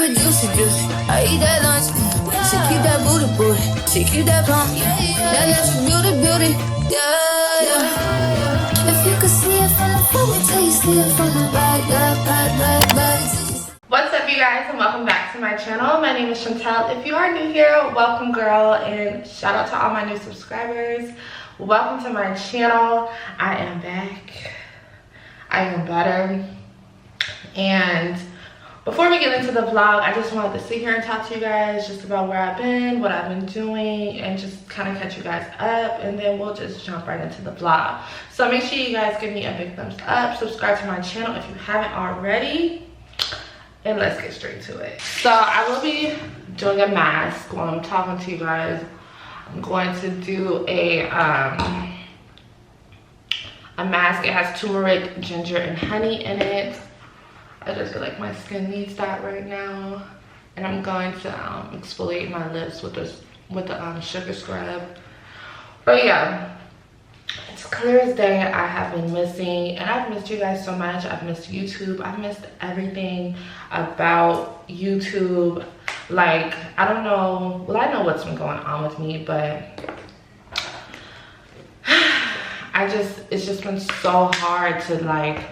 keep it juicy, juicy. I eat that lunch. She keep that booty, booty. She keep that pump. That natural beauty, beauty. Yeah, yeah. If you could see it from the front, wait till you see it from the back, back. What's up, you guys, and welcome back to my channel. My name is Shuntell. If you are new here, welcome, girl, and shout out to all my new subscribers. Welcome to my channel. I am back. I am better. And before we get into the vlog, I just wanted to sit here and talk to you guys just about where I've been, what I've been doing, and just kind of catch you guys up, and then we'll just jump right into the vlog. So make sure you guys give me a big thumbs up, subscribe to my channel if you haven't already, and let's get straight to it. So I will be doing a mask while I'm talking to you guys. I'm going to do a mask. It has turmeric, ginger, and honey in it. I just feel like my skin needs that right now. And I'm going to exfoliate my lips with the sugar scrub. But yeah, it's clear as day. I have been missing, and I've missed you guys so much. I've missed YouTube. I've missed everything about YouTube. Like, I don't know, well, I know what's been going on with me, but it's just been so hard to like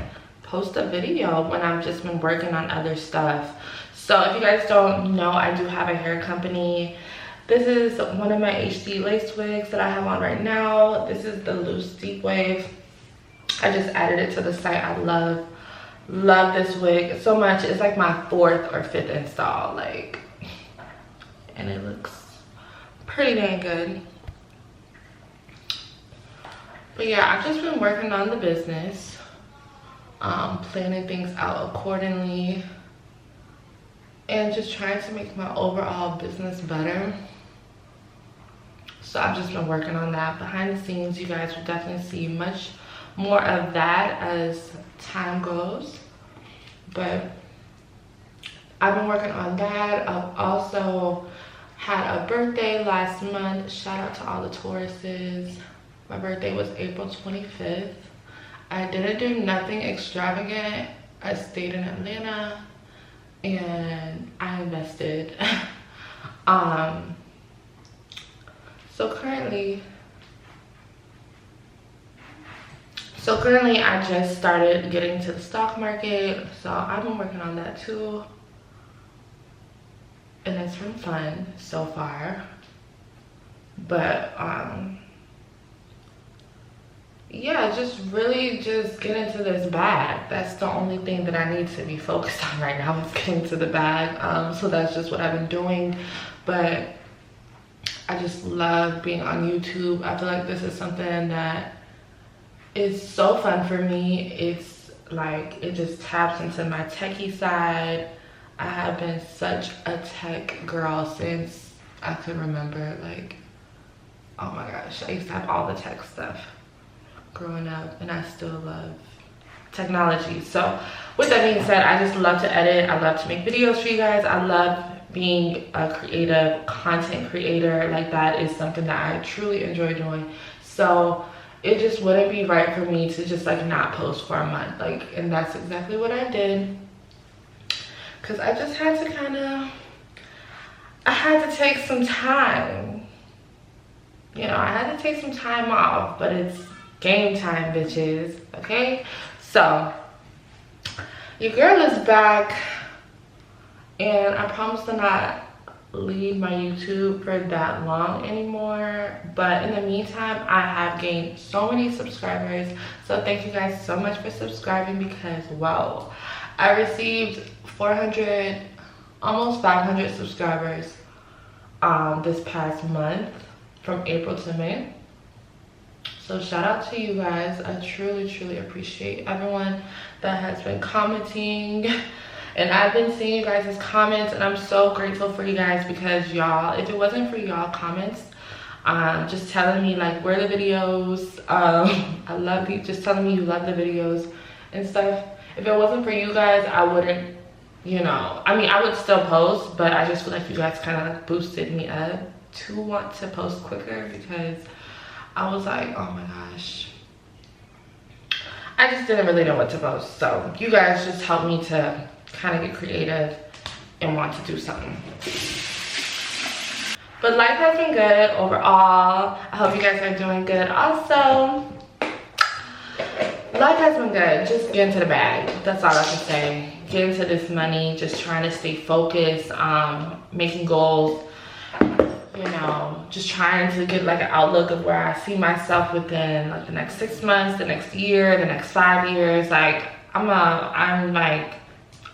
post a video when I've just been working on other stuff. So if you guys don't know, I do have a hair company. This is one of my HD lace wigs that I have on right now. This is the loose deep wave. I just added it to the site. I love this wig so much. It's like my 4th or 5th install, like, and it looks pretty dang good. But yeah, I've just been working on the business, planning things out accordingly, and just trying to make my overall business better. So I've just been working on that behind the scenes. You guys will definitely see much more of that as time goes. But I've been working on that. I've also had a birthday last month. Shout out to all the Tauruses. My birthday was April 25th. I didn't do nothing extravagant. I stayed in Atlanta and I invested. So currently I just started getting to the stock market. So I've been working on that too. And it's been fun so far. But yeah, just really just get into this bag. That's the only thing that I need to be focused on right now, is getting to the bag. So that's just what I've been doing. But I just love being on YouTube. I feel like this is something that is so fun for me. It's like, it just taps into my techie side. I have been such a tech girl since I could remember. Like, oh my gosh, I used to have all the tech stuff growing up, and I still love technology. So with that being said, I just love to edit. I love to make videos for you guys. I love being a creative content creator. Like, that is something that I truly enjoy doing. So it just wouldn't be right for me to just like not post for a month. Like, and that's exactly what I did, because I just had to I had to take some time. You know, I had to take some time off, but it's game time, bitches. Okay, so your girl is back, and I promise to not leave my YouTube for that long anymore. But in the meantime, I have gained so many subscribers. So thank you guys so much for subscribing, because wow, I received 400, almost 500 subscribers this past month, from April to May. So shout out to you guys. I truly appreciate everyone that has been commenting, and I've been seeing you guys' comments, and I'm so grateful for you guys, because y'all, if it wasn't for y'all comments, just telling me like where the videos, I love you, just telling me you love the videos and stuff. If it wasn't for you guys, I wouldn't, you know, I mean, I would still post, but I just feel like you guys kind of like boosted me up to want to post quicker, because I was like, oh my gosh, I just didn't really know what to post. So you guys just helped me to kind of get creative and want to do something. But life has been good overall. I hope you guys are doing good also. Life has been good. Just get into the bag. That's all I can say. Get into this money. Just trying to stay focused. Making goals. You know, just trying to get like an outlook of where I see myself within like the next 6 months, the next year, the next 5 years. Like I'm like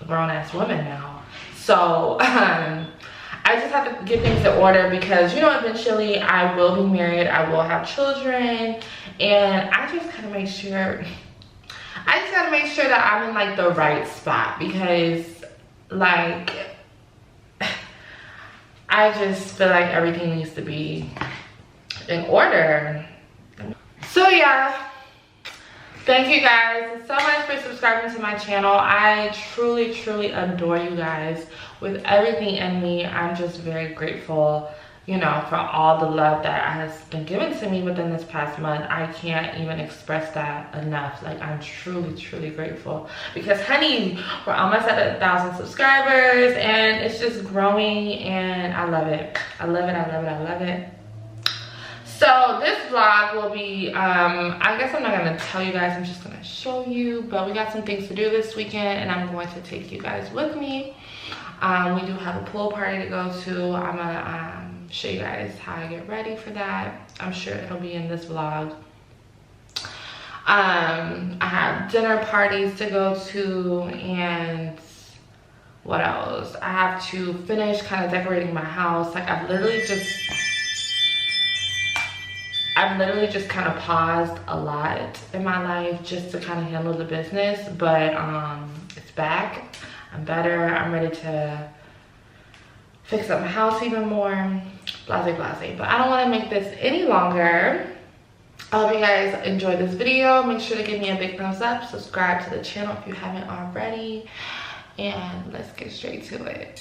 a grown-ass woman now. So I just have to get things in order because, you know, eventually I will be married, I will have children, and I just gotta make sure that I'm in like the right spot, because like I just feel like everything needs to be in order. So yeah, thank you guys so much for subscribing to my channel. I truly adore you guys with everything in me. I'm just very grateful, you know, for all the love that has been given to me within this past month. I can't even express that enough. Like, I'm truly grateful, because honey, we're almost at 1,000 subscribers and it's just growing, and I love it. I love it. So this vlog will be, I guess I'm not gonna tell you guys, I'm just gonna show you, but we got some things to do this weekend and I'm going to take you guys with me. We do have a pool party to go to. I'm gonna show you guys how I get ready for that. I'm sure it'll be in this vlog. I have dinner parties to go to, and what else? I have to finish kind of decorating my house. Like I've literally just kind of paused a lot in my life just to kind of handle the business, but it's back. I'm better. I'm ready to fix up my house even more. Blase. But I don't want to make this any longer. I hope you guys enjoyed this video. Make sure to give me a big thumbs up. Subscribe to the channel if you haven't already. And let's get straight to it.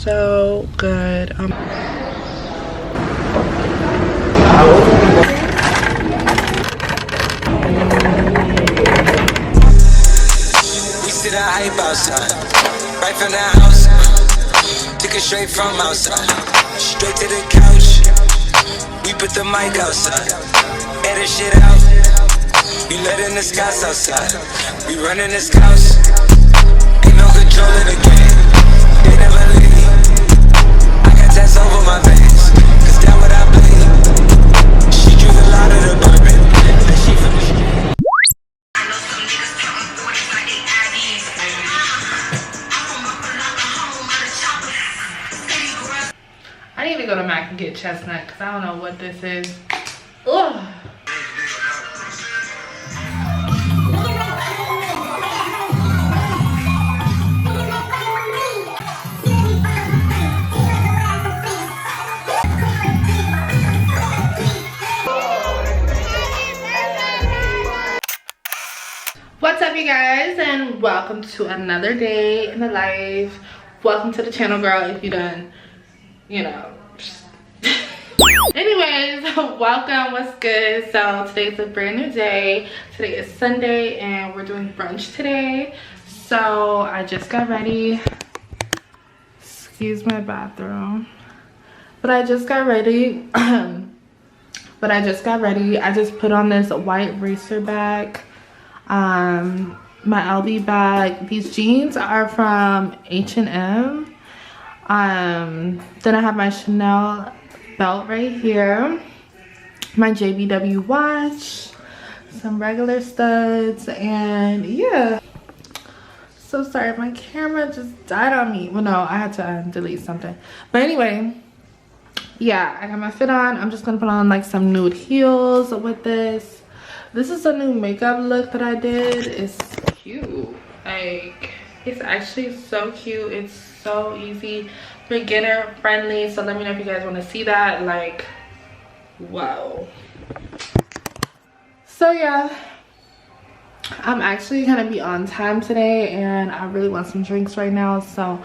So good. We see the hype outside, right from the house. Took it straight from outside, straight to the couch. We put the mic outside, edit shit out. We letting the scouts outside, we running the scouts. Ain't no control in the game, they never leave. I got tats over my veins, cause that's what I bleed. She drew a lot of the bourbon, and she from the street. I need to go to Mac and get chestnut because I don't know what this is. Ugh. What's up, you guys, and welcome to another day in the life. Welcome to the channel, girl, if you done, you know. Anyways, welcome. What's good? So today's a brand new day. Today is Sunday and we're doing brunch today. So I just got ready. Excuse my bathroom. But I just got ready. I just put on this white racer bag. My LV bag. These jeans are from H&M. Then I have my Chanel belt right here, my JBW watch, some regular studs, and yeah. So sorry, my camera just died on me. Well, no, I had to delete something. But anyway, yeah, I got my fit on. I'm just gonna put on like some nude heels with this. This is a new makeup look that I did. It's cute. Like, It's actually so cute. It's so easy, beginner friendly. So let me know if you guys want to see that. Like, whoa. So yeah, I'm actually gonna be on time today, and I really want some drinks right now. So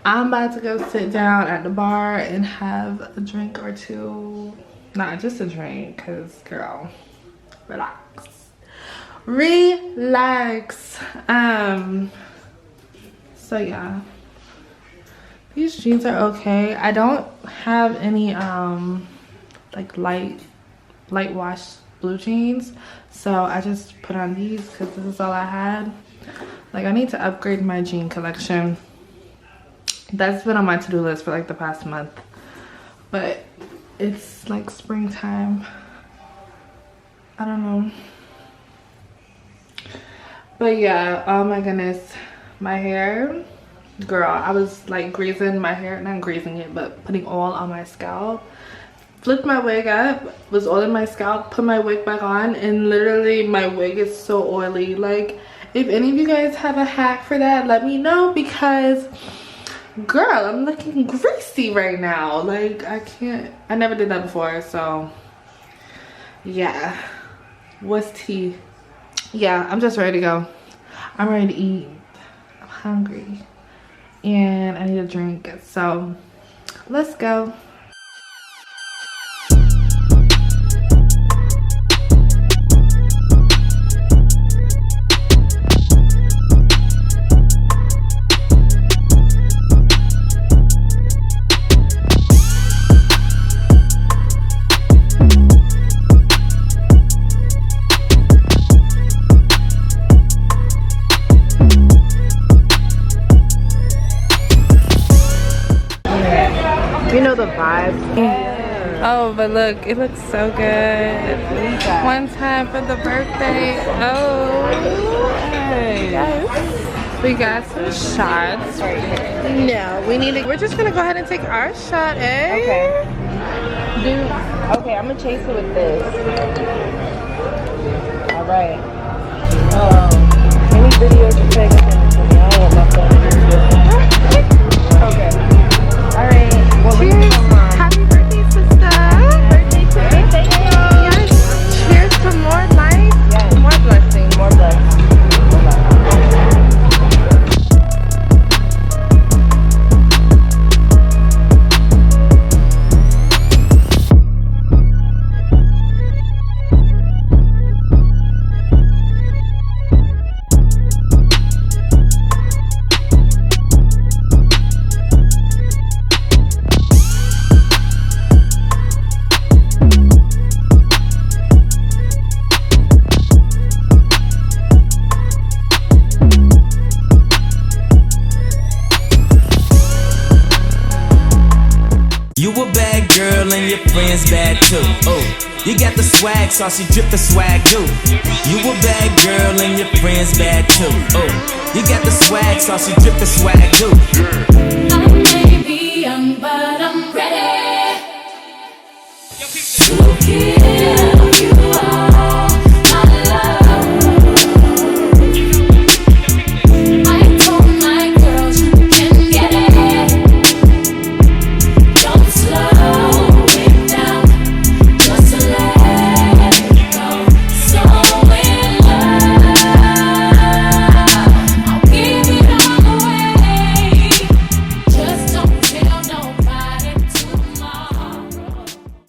I'm about to go sit down at the bar and have a drink or two. Not just a drink, because girl, relax. Relax. So yeah, these jeans are okay. I don't have any like light wash blue jeans, so I just put on these because this is all I had. Like, I need to upgrade my jean collection. That's been on my to-do list for like the past month, but it's like springtime. I don't know. But yeah, oh my goodness, my hair, girl, I was like greasing my hair, not greasing it, but putting oil on my scalp. Flipped my wig up, was oil in my scalp, put my wig back on, and literally my wig is so oily. Like, if any of you guys have a hack for that, let me know, because girl, I'm looking greasy right now. Like, I never did that before. So yeah, what's tea? Yeah, I'm just ready to go. I'm ready to eat. I'm hungry and I need a drink, so let's go. You know the vibes. Yeah. Oh, but look, it looks so good. One time for the birthday. Oh, yes. We got some shots. No, we need to. We're just gonna go ahead and take our shot, eh? Okay. Okay, I'm gonna chase it with this. All right. Any videos you take, send it to me. I don't want my phone to be okay. All right. Well, cheers. Happy birthday, sister. Birthday to you. Thank you. Yes. Cheers to more life. Yes. More blessings. More blessings. You a bad girl and your friends bad too. Oh, you got the swag, saucy drip the swag too. You a bad girl and your friends bad too. Oh, you got the swag, saucy drip the swag too.